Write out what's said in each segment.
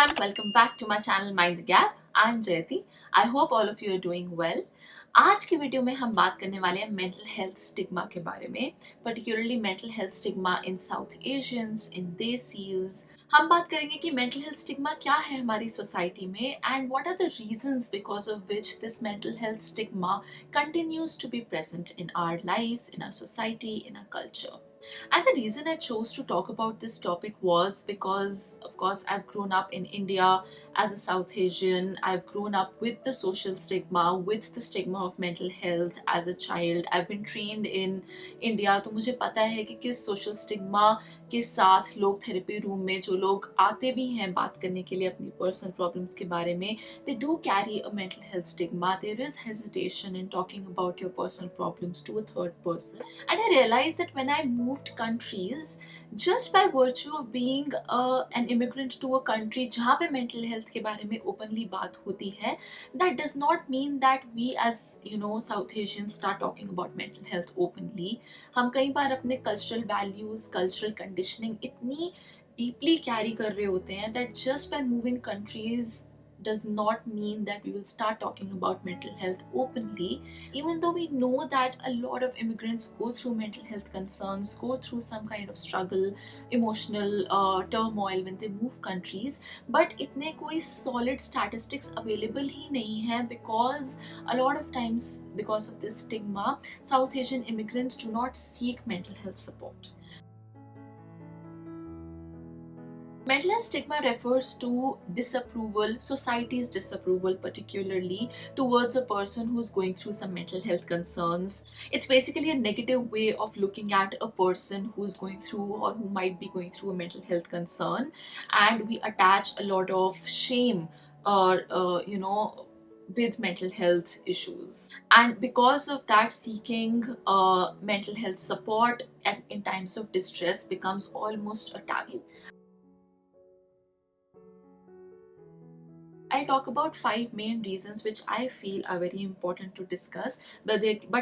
everyone, welcome back to my channel Mind the Gap. I'm Jayati. I hope all of you are doing well. आज की video में हम बात करने वाले हैं मेंटल हेल्थ स्टिग्मा के बारे में, पर्टिकुलरली मेंटल हेल्थ स्टिग्मा इन साउथ एशियंस, इन देसीज। हम बात करेंगे कि मेंटल हेल्थ स्टिग्मा क्या है हमारी सोसाइटी में and what are the reasons because of which this mental health stigma continues to be present in our lives, in our society, in our culture. And the reason I chose to talk about this topic was because, of course, I've grown up in India as a South Asian. I've grown up with the social stigma, with the stigma of mental health as a child. I've been trained in India, तो मुझे पता है कि किस social stigma के साथ लोग therapy room में जो लोग आते भी हैं बात करने के लिए अपनी पर्सनल प्रॉब्लम्स के बारे में, they do carry a mental health stigma. There is hesitation in talking about your personal problems to a third person. And I realized that when I moved countries, just by virtue of being an immigrant to a country जहाँ पे mental health के बारे में openly बात होती है, that does not mean that we as South Asians start talking about mental health openly. हम कई बार अपने cultural values, cultural conditioning इतनी deeply carry कर रहे होते हैं that just by moving countries does not mean that we will start talking about mental health openly, even though we know that a lot of immigrants go through mental health concerns, go through some kind of struggle, emotional turmoil when they move countries. But इतने कोई solid statistics available ही नहीं है because a lot of times because of this stigma, South Asian immigrants do not seek mental health support. Mental health stigma refers to disapproval, society's disapproval particularly towards a person who's going through some mental health concerns. It's basically a negative way of looking at a person who's going through or who might be going through a mental health concern, and we attach a lot of shame or with mental health issues, and because of that seeking mental health support in times of distress becomes almost a taboo. I'll talk about 5 main reasons which I feel are very important to discuss, but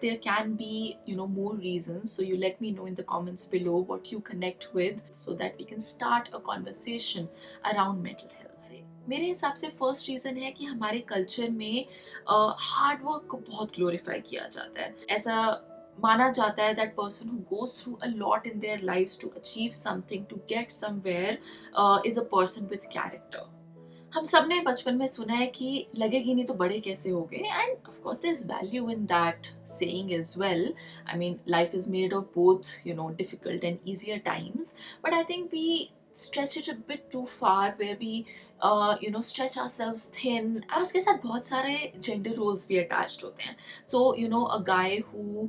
there can be more reasons. So you let me know in the comments below what you connect with so that we can start a conversation around mental health. मेरे हिसाब से first reason है कि हमारे culture में hard work को बहुत glorify किया जाता है. ऐसा माना जाता है that person who goes through a lot in their lives to achieve something, to get somewhere, is a person with character. हम सब ने बचपन में सुना है कि लगेगी नहीं तो बड़े कैसे हो गए, and of course there is value in that saying as well. I mean life is made of both difficult and easier times, but I think we stretch it a bit too far where we stretch ourselves thin, और उसके साथ बहुत सारे gender roles भी attached होते हैं. So a guy who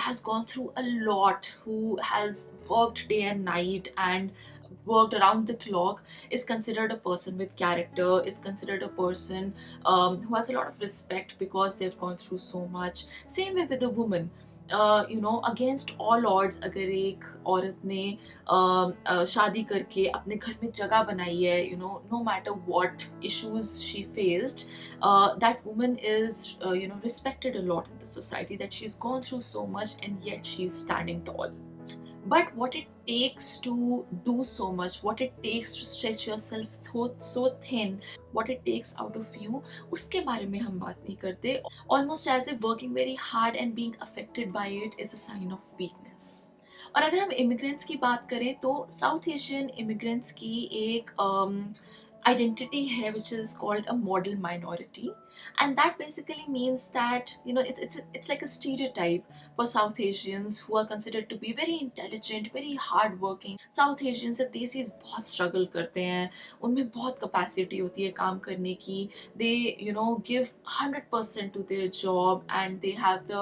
has gone through a lot, who has worked day and night and worked around the clock, is considered a person with character, is considered a person who has a lot of respect because they've gone through so much. Same way with a woman. Against all odds अगर एक औरत ने शादी करके अपने घर में जगह बनाई है, no matter what issues she faced, that woman is respected a lot in the society, that she's gone through so much and yet she's standing tall. But what it takes to do so much, what it takes to stretch yourself so thin, what it takes out of you, उसके बारे में हम बात नहीं करते. Almost as if working very hard and being affected by it is a sign of weakness. और अगर हम immigrants की बात करें तो South Asian immigrants की एक identity है which is called a model minority, and that basically means that it's like a stereotype for South Asians who are considered to be very intelligent, very hard working. South Asians and Desis बहुत struggle करते हैं, उनमें बहुत capacity होती है काम करने की. They give 100% to their job and they have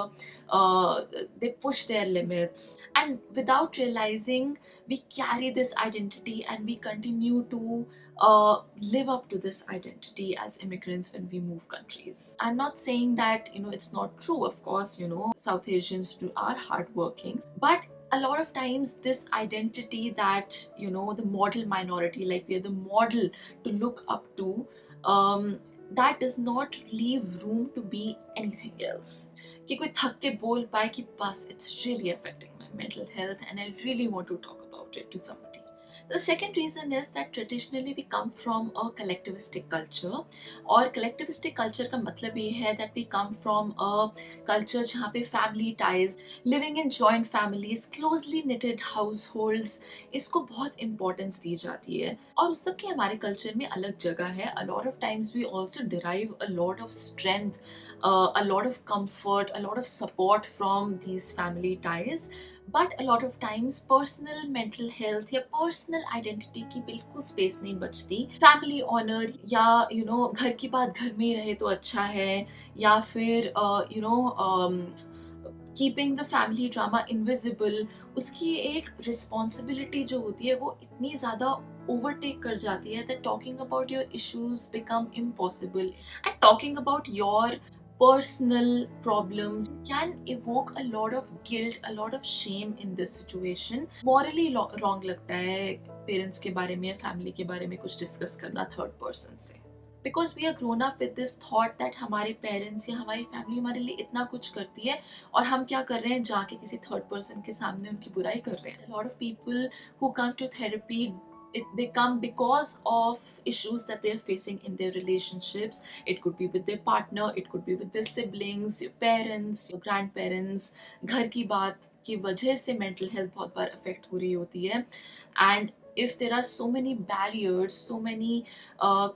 they push their limits, and without realizing we carry this identity and we continue to live up to this identity as immigrants when we move countries. I'm not saying that it's not true. Of course, South Asians are hardworking, but a lot of times this identity that the model minority, like we are the model to look up to, that does not leave room to be anything else. कि कोई थक के बोल पाए कि बस it's really affecting my mental health and I really want to talk about it to somebody. The second reason is that traditionally we come from a collectivistic culture. और collectivistic culture का मतलब ये है that we come from a culture जहाँ पे family ties, living in joint families, closely knitted households, इसको बहुत importance दी जाती है. और उस सब की हमारे culture में अलग जगह है. A lot of times we also derive a lot of strength, a lot of comfort, a lot of support from these family ties. But a lot of times personal mental health या personal identity की बिल्कुल space नहीं बचती. Family honour या घर की बात घर में ही रहे तो अच्छा है, या फिर keeping the family drama invisible, उसकी एक रिस्पॉन्सिबिलिटी जो होती है वो इतनी ज़्यादा ओवरटेक कर जाती है that talking about your issues become impossible, and talking about your personal problems can evoke a lot of guilt, a lot of shame in this situation. Morally wrong लगता है पेरेंट्स के बारे में, फैमिली के बारे में कुछ डिस्कस करना थर्ड पर्सन से, because we are grown up with this thought that हमारे पेरेंट्स या हमारी फैमिली हमारे लिए इतना कुछ करती है और हम क्या कर रहे हैं, जाके किसी थर्ड पर्सन के सामने उनकी बुराई कर रहे हैं. Lot of people who come to therapy, they come because of issues that they're facing in their relationships. It could be with their partner, it could be with their siblings, your parents, your grandparents. घर की बात की वजह से mental health बहुत बार affect हो रही होती है. And if there are so many barriers, so many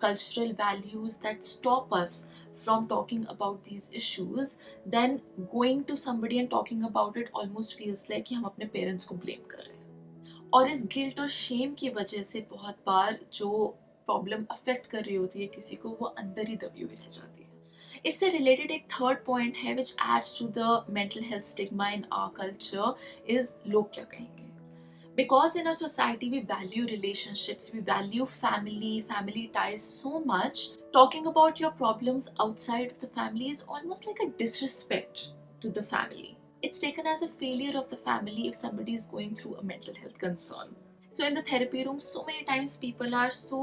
cultural values that stop us from talking about these issues, then going to somebody and talking about it almost feels like कि हम अपने parents को blame कर रहे हैं. और इस guilt और शेम की वजह से बहुत बार जो प्रॉब्लम अफेक्ट कर रही होती है किसी को, वो अंदर ही दबी हुई रह जाती है. इससे रिलेटेड एक थर्ड पॉइंट है which adds to the mental health stigma in our culture, is लोग क्या कहेंगे. Because in our society we value relationships, we value family ties so much, talking about your problems outside of the family is almost like a disrespect to the family. It's taken as a failure of the family if somebody is going through a mental health concern. So in the therapy room, so many times people are so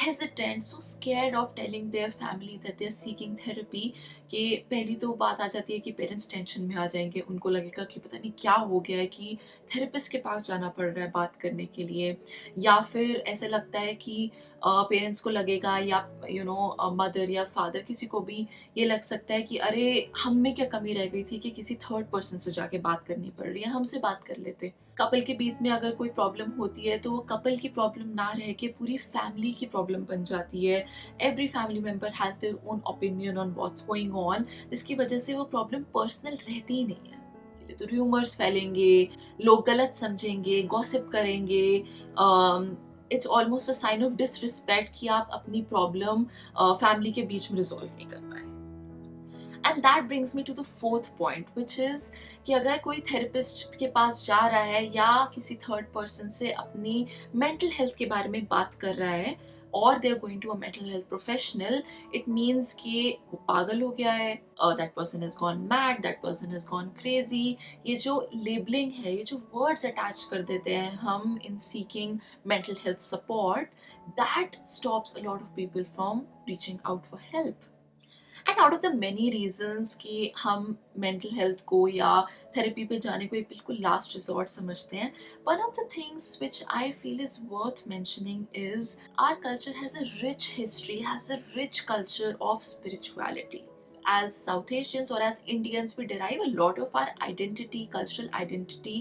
hesitant, so scared of telling their family that they're seeking therapy कि पहली तो बात आ जाती है कि parents tension में आ जाएंगे, उनको लगेगा कि पता नहीं क्या हो गया है कि थेरेपिस्ट के पास जाना पड़ रहा है बात करने के लिए. या फिर ऐसा लगता है कि पेरेंट्स को लगेगा या मदर या फादर किसी को भी ये लग सकता है कि अरे हम में क्या कमी रह गई थी कि किसी थर्ड पर्सन से जाके बात करनी पड़ रही है, हमसे बात कर लेते. कपल के बीच में अगर कोई प्रॉब्लम होती है तो वो कपल की प्रॉब्लम ना रह के पूरी फैमिली की प्रॉब्लम बन जाती है. Every family member has their own opinion on what's going on, जिसकी वजह से वो प्रॉब्लम पर्सनल रहती ही नहीं है. तो रूमर्स फैलेंगे, लोग गलत समझेंगे, गॉसिप करेंगे. It's almost a sign of disrespect कि आप अपनी प्रॉब्लम फैमिली के बीच में रिजॉल्व नहीं कर पाए. And that brings me to the fourth point which is कि अगर कोई थेरेपिस्ट के पास जा रहा है या किसी थर्ड पर्सन से अपनी मेंटल हेल्थ के बारे में बात कर रहा है और they are going to a mental health professional, it means कि वो पागल हो गया है, that person has gone mad, that person has gone crazy. ये जो लेबलिंग है, ये जो वर्ड्स अटैच कर देते हैं हम in seeking mental health support, that stops a lot of people from reaching out for help. And out of the many reasons कि हम मेंटल हेल्थ को या थेरेपी पे जाने को एक बिल्कुल लास्ट रिजॉर्ट समझते हैं, one of the things which I feel is worth mentioning is our culture has a rich history, has a rich culture of spirituality. As South Asians or as Indians, we derive a lot of our identity, cultural identity,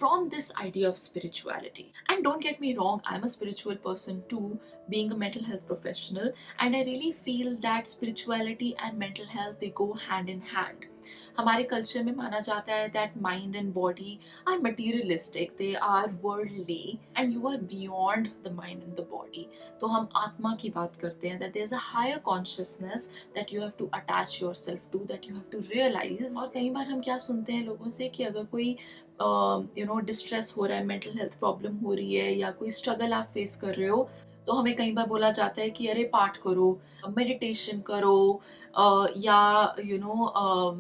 from this idea of spirituality. And don't get me wrong, I'm a spiritual person too, being a mental health professional, and I really feel that spirituality and mental health, they go hand in hand. हमारे culture में माना जाता है that mind and body are materialistic, they are worldly, and you are beyond the mind and the body. तो हम आत्मा की बात करते हैं, that there is a higher consciousness that you have to attach yourself to, that you have to realize. और कई बार हम क्या सुनते हैं लोगों से कि अगर कोई डिस्ट्रेस हो रहा है, मेंटल हेल्थ प्रॉब्लम हो रही है या कोई स्ट्रगल आप फेस कर रहे हो, तो हमें कई बार बोला जाता है कि अरे पाठ करो, मेडिटेशन करो, या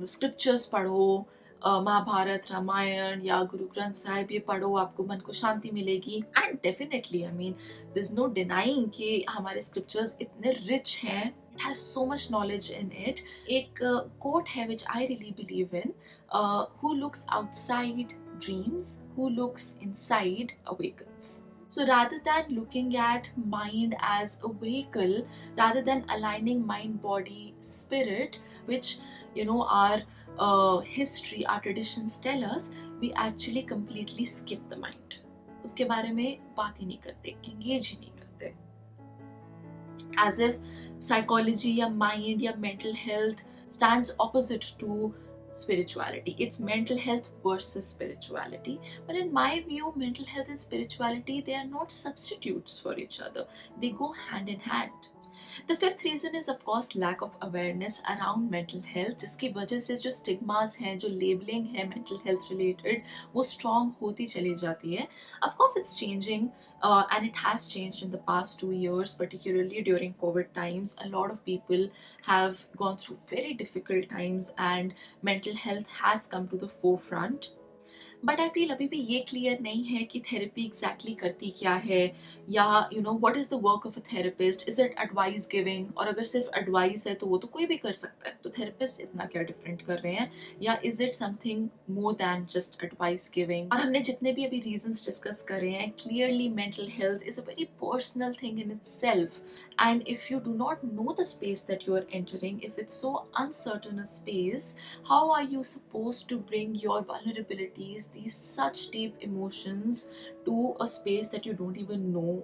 स्क्रिप्चर्स पढ़ो, महाभारत, रामायण या गुरु ग्रंथ साहिब, ये पढ़ो, आपको मन को शांति मिलेगी. And definitely I mean there is no denying कि हमारे स्क्रिप्चर्स इतने रिच हैं, it has so much knowledge in it. एक कोट है which I really believe in, who looks outside dreams, who looks inside awakens. So rather than looking at mind as a vehicle, rather than aligning mind, body, spirit, which our history, our traditions tell us, we actually completely skip the mind. उसके बारे में बात ही नहीं करते, engage ही नहीं करते. As if psychology या mind या mental health stands opposite to spirituality. It's mental health versus spirituality. But in my view, mental health and spirituality, they are not substitutes for each other. They go hand in hand. The fifth reason is of course lack of awareness around mental health, जिसकी वजह से जो stigmas हैं, जो labeling है mental health related, वो strong होती चली जाती है. Of course it's changing, and it has changed in the past 2 years, particularly during COVID times. A lot of people have gone through very difficult times and mental health has come to the forefront. But I feel अभी भी ये clear नहीं है कि therapy exactly करती क्या है, या what is the work of a therapist. Is it advice giving, और अगर सिर्फ एडवाइस है तो वो तो कोई भी कर सकता है, तो थेरेपिस्ट इतना क्या डिफरेंट कर रहे हैं, या is it something more than just advice giving. और हमने जितने भी अभी रीजंस डिस्कस करे हैं, clearly mental health is a very personal thing in itself. And if you do not know the space that you are entering, if it's so uncertain a space, how are you supposed to bring your vulnerabilities, these such deep emotions, to a space that you don't even know?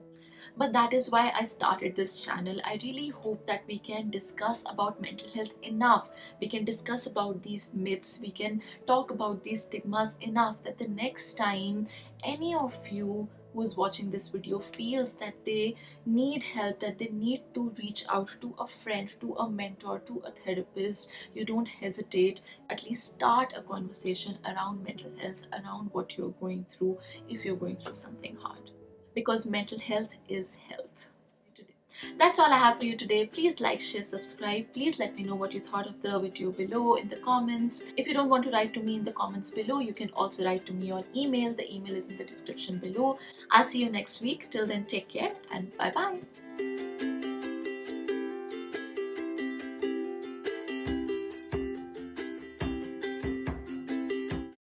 But that is why I started this channel. I really hope that we can discuss about mental health enough. We can discuss about these myths. We can talk about these stigmas enough that the next time any of you who is watching this video feels that they need help, that they need to reach out to a friend, to a mentor, to a therapist, you don't hesitate. At least start a conversation around mental health, around what you're going through, if you're going through something hard. Because mental health is health. That's all I have for you today. Please like, share, subscribe. Please let me know what you thought of the video below in the comments. If you don't want to write to me in the comments below, you can also write to me on email. The email is in the description below. I'll see you next week. Till then, take care and bye bye.